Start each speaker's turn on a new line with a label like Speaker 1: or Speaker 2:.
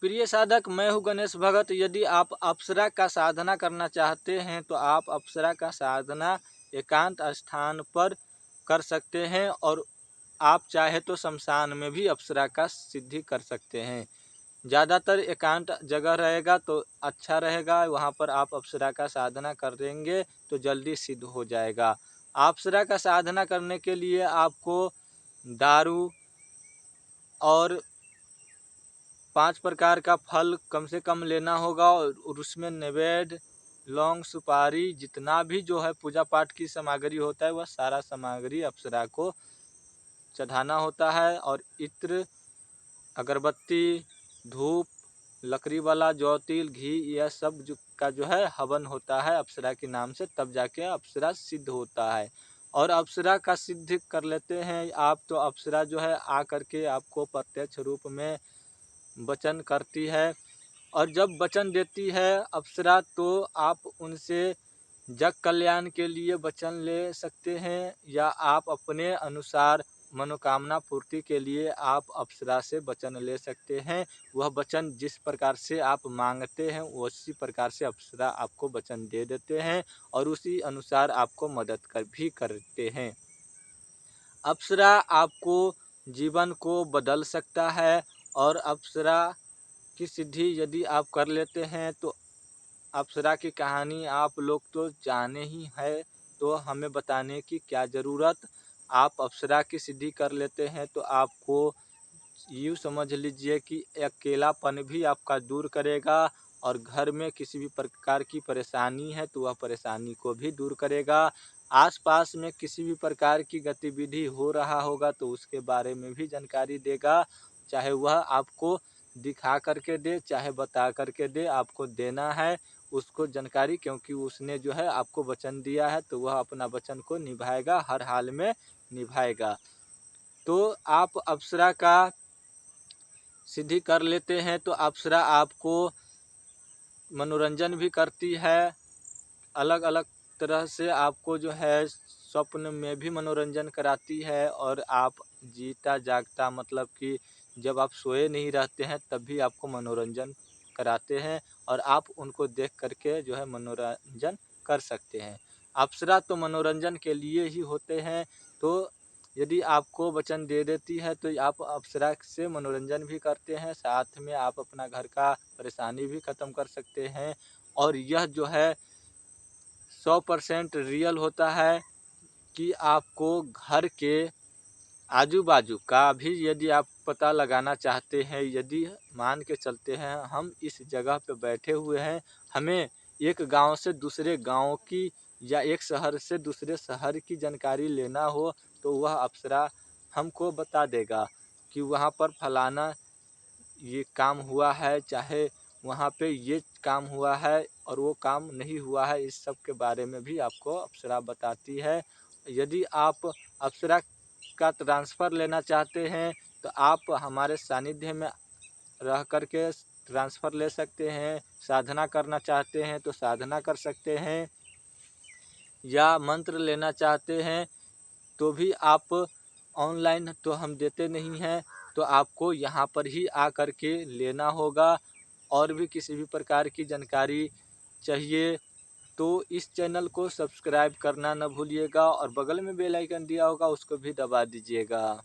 Speaker 1: प्रिय साधक, मैं हूँ गणेश भगत। यदि आप अप्सरा का साधना करना चाहते हैं तो आप अप्सरा का साधना एकांत स्थान पर कर सकते हैं, और आप चाहे तो शमशान में भी अप्सरा का सिद्धि कर सकते हैं। ज़्यादातर एकांत जगह रहेगा तो अच्छा रहेगा, वहाँ पर आप अप्सरा का साधना करेंगे तो जल्दी सिद्ध हो जाएगा। अप्सरा का साधना करने के लिए आपको दारू और 5 प्रकार का फल कम से कम लेना होगा, और उसमें नैवेद्य, लौंग, सुपारी, जितना भी जो है पूजा पाठ की सामग्री होता है वह सारा सामग्री अप्सरा को चढ़ाना होता है। और इत्र, अगरबत्ती, धूप, लकड़ी वाला जौ, तिल, घी, यह सब का जो है हवन होता है अप्सरा के नाम से, तब जाके अप्सरा सिद्ध होता है। और अप्सरा का सिद्ध कर लेते हैं आप तो अप्सरा जो है आ करके आपको प्रत्यक्ष रूप में वचन करती है, और जब वचन देती है अप्सरा तो आप उनसे जग कल्याण के लिए वचन ले सकते हैं, या आप अपने अनुसार मनोकामना पूर्ति के लिए आप अप्सरा से वचन ले सकते हैं। वह वचन जिस प्रकार से आप मांगते हैं उसी प्रकार से अप्सरा आपको वचन दे देते हैं, और उसी अनुसार आपको मदद भी करते हैं। अप्सरा आपको जीवन को बदल सकता है, और अप्सरा की सिद्धि यदि आप कर लेते हैं तो अप्सरा की कहानी आप लोग तो जाने ही है, तो हमें बताने की क्या ज़रूरत। आप अप्सरा की सिद्धि कर लेते हैं तो आपको यूँ समझ लीजिए कि अकेलापन भी आपका दूर करेगा, और घर में किसी भी प्रकार की परेशानी है तो वह परेशानी को भी दूर करेगा। आसपास में किसी भी प्रकार की गतिविधि हो रहा होगा तो उसके बारे में भी जानकारी देगा, चाहे वह आपको दिखा करके दे चाहे बता करके दे, आपको देना है उसको जानकारी, क्योंकि उसने जो है आपको वचन दिया है तो वह अपना वचन को निभाएगा, हर हाल में निभाएगा। तो आप अप्सरा का सिद्धि कर लेते हैं तो अप्सरा आपको मनोरंजन भी करती है, अलग अलग तरह से आपको जो है स्वप्न में भी मनोरंजन कराती है, और आप जीता जागता मतलब कि जब आप सोए नहीं रहते हैं तब भी आपको मनोरंजन कराते हैं, और आप उनको देख करके जो है मनोरंजन कर सकते हैं। अप्सरा तो मनोरंजन के लिए ही होते हैं, तो यदि आपको वचन दे देती है तो आप अप्सरा से मनोरंजन भी करते हैं, साथ में आप अपना घर का परेशानी भी ख़त्म कर सकते हैं। और यह जो है 100% रियल होता है कि आपको घर के आजू बाजू का भी यदि आप पता लगाना चाहते हैं, यदि मान के चलते हैं हम इस जगह पे बैठे हुए हैं, हमें एक गांव से दूसरे गांव की या एक शहर से दूसरे शहर की जानकारी लेना हो तो वह अप्सरा हमको बता देगा कि वहाँ पर फलाना ये काम हुआ है, चाहे वहाँ पे ये काम हुआ है और वो काम नहीं हुआ है, इस सब के बारे में भी आपको अप्सरा बताती है। यदि आप अप्सरा का ट्रांसफ़र लेना चाहते हैं तो आप हमारे सानिध्य में रह कर के ट्रांसफ़र ले सकते हैं, साधना करना चाहते हैं तो साधना कर सकते हैं, या मंत्र लेना चाहते हैं तो भी आप ऑनलाइन तो हम देते नहीं हैं, तो आपको यहाँ पर ही आ कर के लेना होगा। और भी किसी भी प्रकार की जानकारी चाहिए तो इस चैनल को सब्सक्राइब करना न भूलिएगा, और बगल में बेल आइकन दिया होगा उसको भी दबा दीजिएगा।